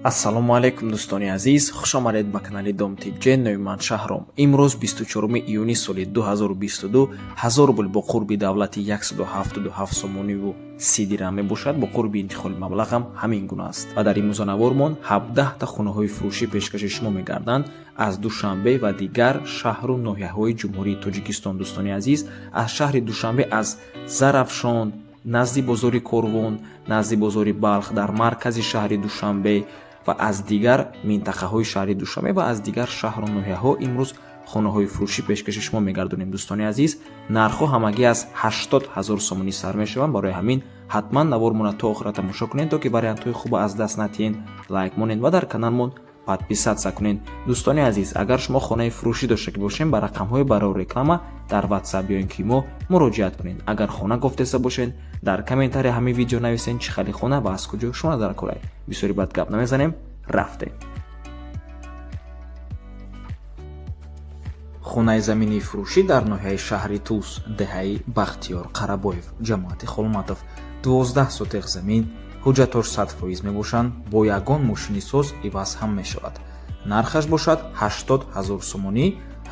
ассалому алайкум дӯстони азиз, хушомадед ба канали Домтиҷ. Нои ман Шаҳром. Имрӯз 24 июни соли 2022 1000 рубл бо қурби давлати 177 сомониву 30 дирҳам мебошад. Бо қурби интиқоли маблағам ҳамин гуна аст. Ва дар имрӯзанавормон 17 та хонаҳои фурӯшӣ пешкаши шумо мегарданд аз Душанбе ва дигар шаҳру ноҳияҳои Ҷумҳурии Тоҷикистон. Дӯстони азиз, аз шаҳри Душанбе, аз Зарафшон, назди бозори Корвон, назди бозори Балх дар маркази шаҳри Душанбе ва аз дигар минтақаҳои шаҳри Душанбе ва аз дигар шаҳру ноҳияҳо имрӯз хонаҳои фурӯшӣ пешкаши шумо мегардонем. Дӯстони азиз, нархҳо ҳамагӣ аз 80 000 сомонӣ сар мешаванд. барои ҳамин ҳатман навормона то охира тамошо кунед, то ки вариантҳои хуба аз даст натиҳед. лайк монед ва дар каналмон подписатсия кунед. дӯстони азиз, агар шумо хонаи фурӯшӣ дошта ки бошем, ба рақамҳои барои реклама дар WhatsApp биёен ки мо муроҷиат кунед. агар хона гуфтеса бошед, дар комментария ҳамин видео нависен чӣ хели хона ва аз куҷо шумо назар кунед. бисёри бад гап намезанем, рафтем. хонаи заминии фурӯшӣ дар ноҳияи шаҳри Тус, деҳаи Бахтиёр Қарабоев, ҷамоати Холматов. 12 сотиқ замин, ҳуҷҷатош 100% мебошанд, бо ягон мошини соз иваз ҳам мешавад. нархаш бошад 80 000 сомонӣ.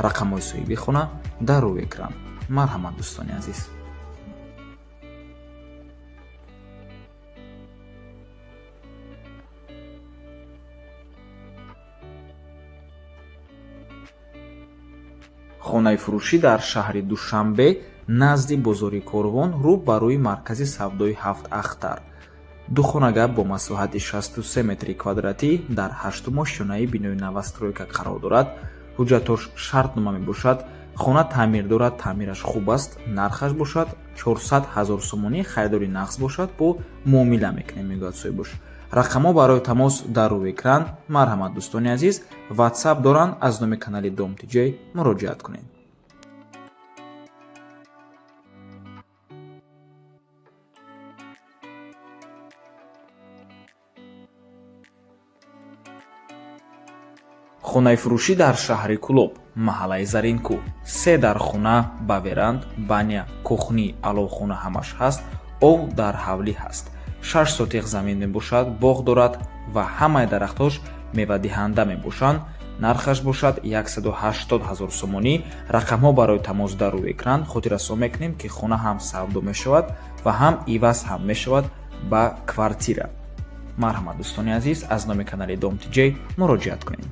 рақамҳои соҳиби хона дар рӯи экран. марҳамат дӯстони азиз. хонаи фурӯшӣ дар шаҳри Душанбе, назди бозори Корвон, рӯ ба рӯи маркази савдои 7 Ахтар. ду хонага бо масоҳати 63 метри квадратӣ дар 8 ошёнаи бинои новостройка қарор дорад. ҳуҷҷатош шартнома мебошад. хона таъмир дорад, таъмираш хуб аст. нархаш бошад 400 000 сомонӣ. харидори нағз бошад, бо муомила мекунем, мегӯяд соҳибош. рақамҳо барои тамос дар рӯи экран. марҳамат дӯстони азиз, WhatsApp доранд, аз номи канали Домтиҷ муроҷиат кунед. хонаи фурӯшӣ дар шаҳри Кулоб, маҳаллаи Заринкӯ. 3 дар хона ба веранд, баня, кухни, аловхона ҳамаш ҳаст. ов дар ҳавлӣ ҳаст. 6 сотиқ замин мебошад, боғ дорад ва ҳамаи дарахтош мевадиҳанда мебошанд. нархаш бошад 180 000 сомонӣ. рақамҳо барои тамос дар рӯи экран. хотиррасон мекунем ки хона ҳам савдо мешавад ва ҳам иваз ҳам мешавад ба квартира. марҳамат дӯстони азиз, аз номи канали Домтиҷ муроҷиат кунед.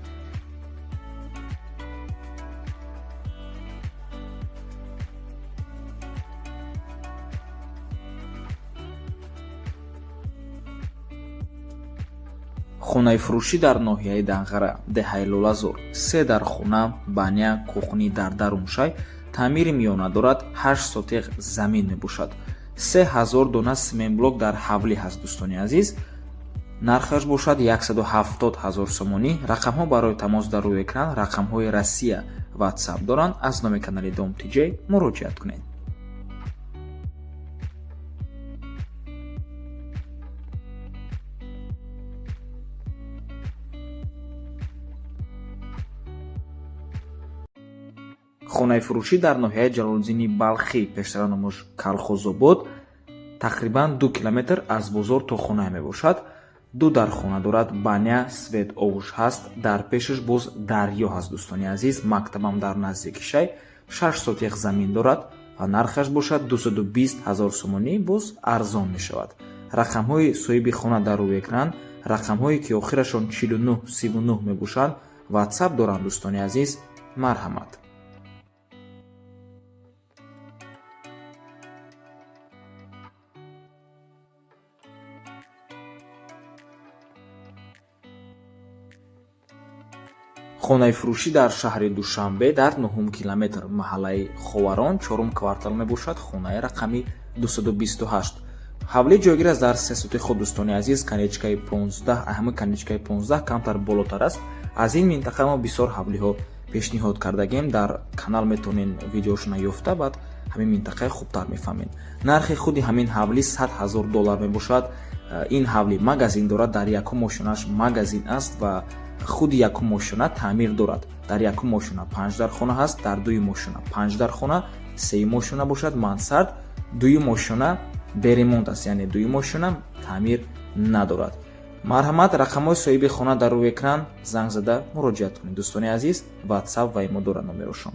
хонаи фурӯшӣ дар ноҳияи Данғара, деҳаи Лолазор. 3 дар хона, баня, кухни дар дарун шай, таъмири миёна дорад. 8 сотиқ замин мебошад. 3000 дона семенблок дар ҳавлӣ ҳаст. дӯстони азиз, нархаш бошад 170 000 сомонӣ. рақамҳо барои тамос дар рӯи экран. рақамҳои Россия WhatsApp доранд. аз номи канали Домтиҷ муроҷиат кунед. хонаи фурӯшӣ дар ноҳияи Ҷалолиддини Балхӣ, пештара номаш Калхозобод, тақрибан 2 километр аз бозор то хонаи мебошад. 2 дар хона дорад, баня, свет, овуш ҳаст. дар пешаш боз дарьё ҳаст. дӯстони азиз, мактабам дар наздики шай. 6 сотиқ замин дорад ва нархаш бошад 220 000 сомонӣ. боз арзон мешавад. рақамҳои соҳиби хона дар рӯи экран. рақамҳое ки охирашон 4939 мебошанд. WhatsApp доранд. дӯстони азиз, марҳамат. хонаи фурӯшӣ дар шаҳри Душанбе, дар 9 километр, маҳаллаи Ховарон, 4 квартал мебошад. хонаи рақами 228. ҳавлӣ ҷойгир аст дар 3 сотиқ. дӯстони азиз, канечкаи 15, аҳами канечкаи 15 камтар болотар аст. аз ин минтақа мо бисёр ҳавлиҳо пешниҳод кардагем. дар канал метавонед видеошона ёфта, баъд ҳамин минтақаи хубтар мефаҳмед. нархи худи ҳамин ҳавлӣ 100 000 доллар мебошад. ин ҳавлӣ магазин дорад. дар якум ошонаш магазин аст ва худи якум ошона таъмир дорад. дар якум ошона 5 дар хона ҳаст. дар дуюм ошона 5 дар хона. сеюм ошона бошад мансард. дуюм ошона беремонт аст, яъне дуюм ошона таъмир надорад. марҳамат, рақамҳои соҳиби хона дар рӯи экран занг зада муроҷиат кунед. Дӯстони азиз, WhatsApp ва имо дорад номерошон.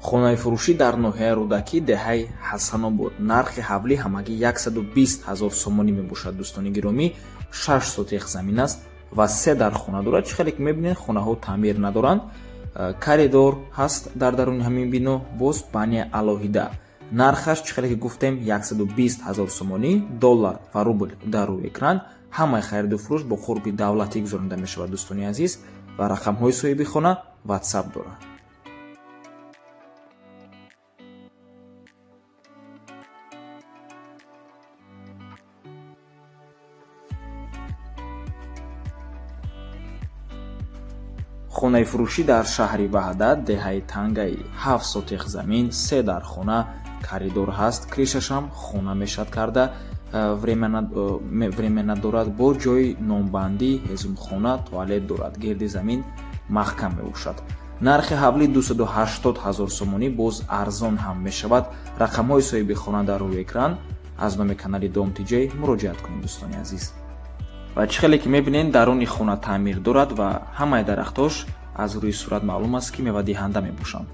хонаи фурӯшӣ дар ноҳияи Рӯдакӣ, деҳаи Ҳасанобод. Нархи ҳавлӣ ҳамагӣ 120 000 сомонӣ мебошад. Дӯстони гиромӣ, 6 сотиқ замин аст ва 3 дар хона дорад. чӣ хеле ки мебинед, хонаҳо таъмир надоранд. Коридор ҳаст дар даруни ҳамин бино, боз бания алоҳида. Нархаш чӣ хеле ки гуфтем 120 000 сомонӣ, доллар ва рубл дар рӯи экран. ҳамаи хариду фурӯш бо қурби давлатӣ гузаронида мешавад. дӯстони азиз, ва рақамҳои соҳиби хона WhatsApp дорад. хонаи фурӯшӣ дар шаҳри Ваҳдат, деҳаи Тангаи, 7 сотиқ замин, 3 дар хона, коридор ҳаст, кришашам хона мешад карда, времена дорад, бо ҷои номбандӣ, ҳезумхона, туалет дорад. гирди замин маҳкам мебошад. нархи ҳавлӣ 280 000 сомонӣ, боз арзон ҳам мешавад. рақамҳои соҳиби хона дар рӯи экран. аз номи канали Dom.tj муроҷиат кунед. дӯстони азиз, ва чӣ хеле ки мебинед, даруни хона таъмир дорад ва ҳамаи дарахтош аз рӯи сурат маълум аст ки мевадиҳанда мебошанд.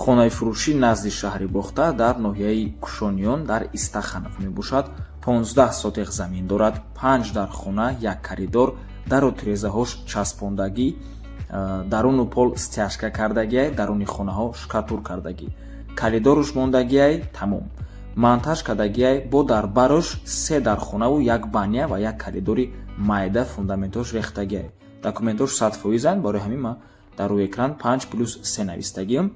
хонаи фурӯшӣ назди шаҳри Бохта дар ноҳияи Кушониён дар Истаханов мебошад. 15 сотиқ замин дорад, 5 дар хона, 1 коридор, дару тирезаҳош часпондагӣ, даруну пол стяжка кардагиай, даруни хонаҳо шкатур кардагӣ, коридоруш мондагиай тамом, монтаж кардагиай, бо дарбарош 3 дар хонаву 1 бания ва 1 коридори майда, фундаментош рехтагиай. документош 100% барои ҳамин ма дар рӯи экран 5+3 навистагиам.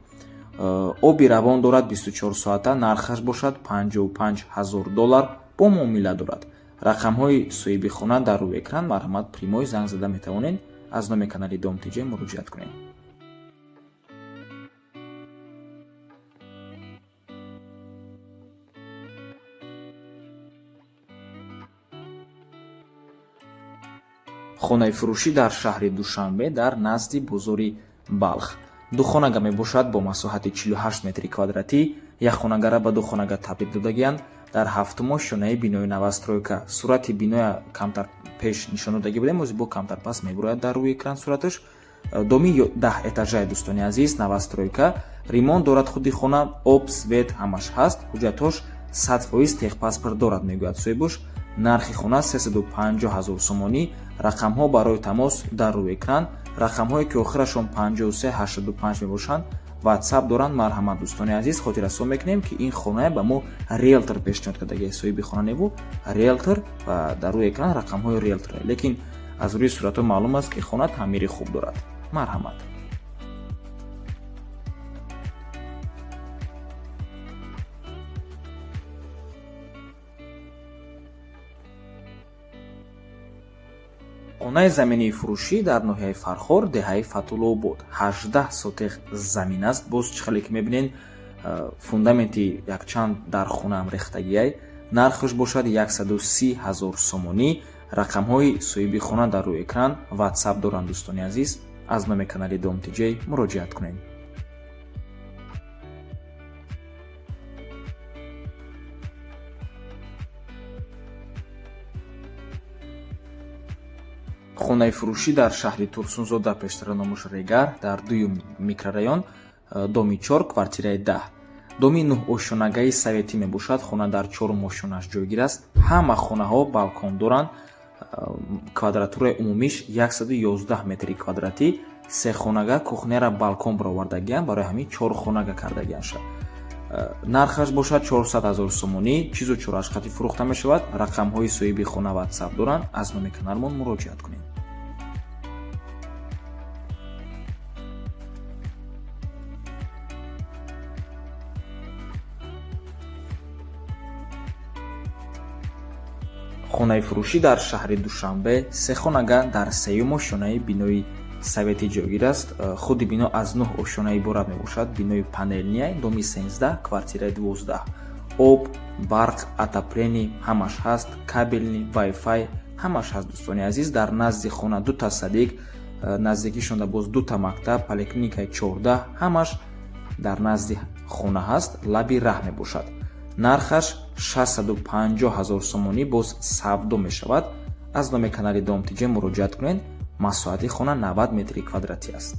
оби равон дорад 24 соата, нархаш бошад 55 000 доллар, бо муомила дорад. рақамҳои соҳиби хона дар рӯи экран. марҳамат, примои занг зада метавонед. аз номи канали Dom.tj муроҷиат кунед. хонаи фурӯшӣ дар шаҳри Душанбе, дар назди бозори Балх. ду хонага мебошад бо масоҳати 48 метри квадратӣ. як хонагара ба ду хонага табдил додагианд. дар ҳафтумо шонаи бинои новостройка. сурати биноя камтар пеш нишон додагӣ будем, ози бо камтар пас мебурояд дар рӯи экран сураташ. доми 10 этажаи дӯстони азиз, новостройка. ремонт дорад худи хона, об, свет ҳамаш ҳаст. ҳуҷҷатош 100% техпаспорт дорад, мегӯяд соҳибуш. нархи хона 350 000 сомонӣ. рақамҳо барои тамос дар рӯи экран. рақамҳое ки охирашон 5385 мебошанд. WhatsApp доранд. марҳамат, дӯстони азиз, хотиррасон мекунем ки ин хона ба мо риэлтор пешниҳод кардагиай. соҳиби хона неву риэлтор ва дар рӯи экран рақамҳои риэлтор, лекин аз рӯи суратҳо маълум аст ки хона таъмири хуб дорад. марҳамат. хонаи заминии фурӯшӣ дар ноҳияи Фархор, деҳаи Фатуллообод. 18 сотиқ замин аст. боз чӣ хеле ки мебинед, фундаменти якчанд дар хонаам рехтагиай. нархаш бошад 130 000 сомонӣ. рақамҳои соҳиби хона дар рӯи экран. WhatsApp доранд. дӯстони азиз, аз номи канали Dom.tj муроҷиат кунед. хонаи фурӯшӣ дар шаҳри Турсунзода, пештара номаш Регар, дар 2 микрорайон, доми 4, квартираи 10. доми 9 ошонагаи советӣ мебошад. хона дар 4 ошонаш ҷойгир аст. ҳама хонаҳо балкон доранд. квадратураи умумиш 111 метри квадратӣ. 3 хонага кухняра балкон баровардагиам, барои ҳамин 4 хонага кардагианша. нархаш бошад 400 000 сомонӣ. чизу чорашқатӣ фурӯхта мешавад. рақамҳои соҳиби хона WhatsApp доранд. аз номи каналмон муроҷиат кунед. хонаи фурӯшӣ дар шаҳри Душанбе, 3 хонага дар 3-юмо шонаи бинои совети ҷойгир аст. худи бино аз 9 ошона иборат мебошад. бинои панелния, доми 13, квартираи 12. об, барқ, отопление ҳамаш ҳаст, кабелни, вайфай ҳамаш ҳаст. дӯстони азиз, дар назди хона дута садик, наздикишонда боз дута мактаб, поликлиникаи 14 ҳамаш дар назди хона ҳаст. лаби раҳ мебошад. нархаш 650 000 сомонӣ боз савдо мешавад. аз номи канали Домтиҷе муроҷиат кунед. масоҳати хона 90 метри квадратӣ аст.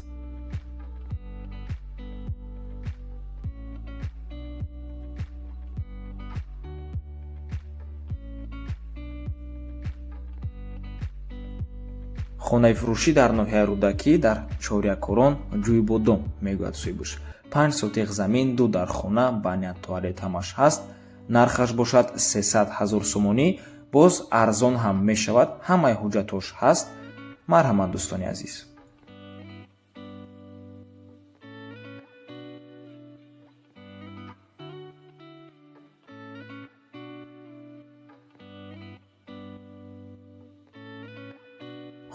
хонаи фурӯшӣ дар ноҳияи Рӯдакӣ дар Чорякорон, Ҷӯйбодом мегӯяд соҳибуш. 5 сотиқ замин, 2 дар хона, баня, туалет ҳамаш ҳаст. нархаш бошад 300 000 сомонӣ, боз арзон ҳам мешавад. ҳамаи ҳуҷҷатош ҳаст. марҳамат дӯстони азиз.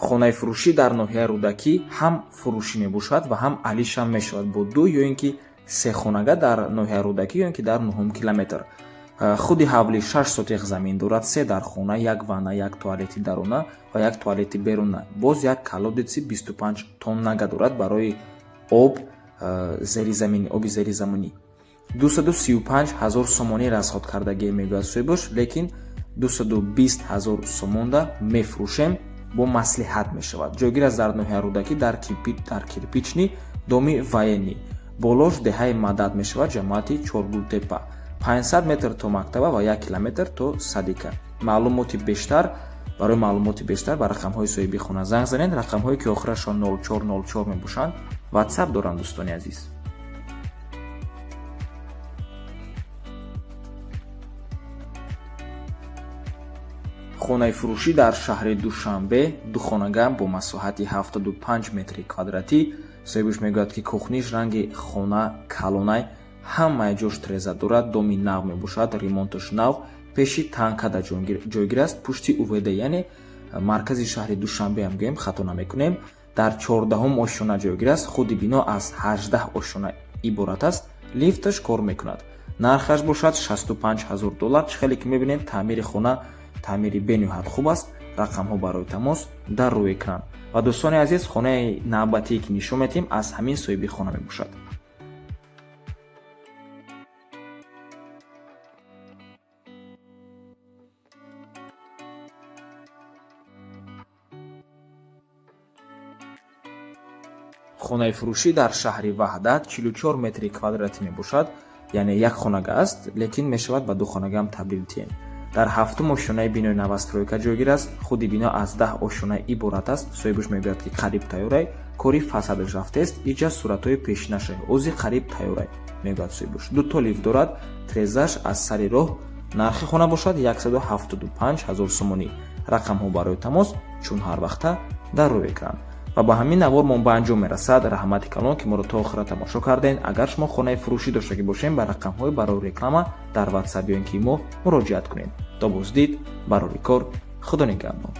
хонаи фурӯшӣ дар ноҳияи Рӯдакӣ ҳам фурӯшӣ мебошад ва ҳам алишам мешавад бо 2 ё ин ки 3 хонага дар ноҳияи Рӯдакӣ ё ин ки дар 9 километр. худи ҳавли 6 сотиқ замин дорад, 3 дар хона, 1 ванна, 1 туалети даруна ва 1 туалети беруна. боз 1 колодеци 25 тоннага дорад барои об зеризаминӣ, оби зеризаминӣ. 235 000 сомонӣ расходкардагӣ мегӯяд соҳибош, лекин 220 000 сомонда мефурӯшем, бо маслиҳат мешавад. ҷойгир аст дар ноҳияи Рӯдакӣ дар кирпични, доми военӣ. болош деҳаи Мадад мешавад, ҷамоати Чоргултепа. 500 метр то мактаба ва 1 километр то садика. барои маълумоти бештар ба рақамҳои соҳиби хона занг занед. рақамҳое ки охирашон 0404 мебошанд. ватсап дорам дӯстони азиз. хонаи фурӯшӣ дар шаҳри Душанбе, духонага бо масоҳати 75 метри квадратӣ. соҳибуш мегӯяд ки кухниш ранги хона калонай, ҳамаи ҷош треза дорад, доми нав мебошад, ремонташ нав, пеши танкада ҷойгир аст, пушти увд, яъне маркази шаҳри Душанбе ҳам гӯем, хато намекунем. дар 14 ошона ҷойгир аст. худи бино аз 18 ошона иборат аст. лифташ кор мекунад. нархаш бошад 65 000 $. чӣ хеле ки мебинем таъмири хона таъмири бениҳоят хуб аст. рақамҳо барои тамос дар рӯи экран. ва дӯстони азиз, хонаи навбатие ки нишон медиҳем аз ҳамин соҳиби хона мебошад. хонаи фурӯшӣ дар шаҳри Ваҳдат 44 метри квадратӣ мебошад, яъне як хонага аст, лекин мешавад ба 2 хонага ҳам табдил диҳем. дар 7 ошонаи бинои новостройка ҷойгир аст. худи бино аз 10 ошона иборат аст. соҳибуш мегӯяд ки қариб тайёрай, кори фасадаш рафтааст, иҷа суратҳои пешинашаи ози қариб тайёрай мегӯяд соҳибуш. 2 лифт дорад, трезаш аз сари роҳ. нархи хона бошад 175 000 сомонӣ. рақамҳо барои тамос чун ҳар вақта дар рӯи экран. ва ба ҳамин навор мо ба анҷом мерасад. раҳмати калон ки моро то охира тамошо кардем. агар шумо хонаи фурӯшӣ доштагӣ бошем, ба рақамҳои барои реклама дар ватсап ё ин ки мо муроҷиат кунед. то боздид, барори кор. худо нигаҳбон.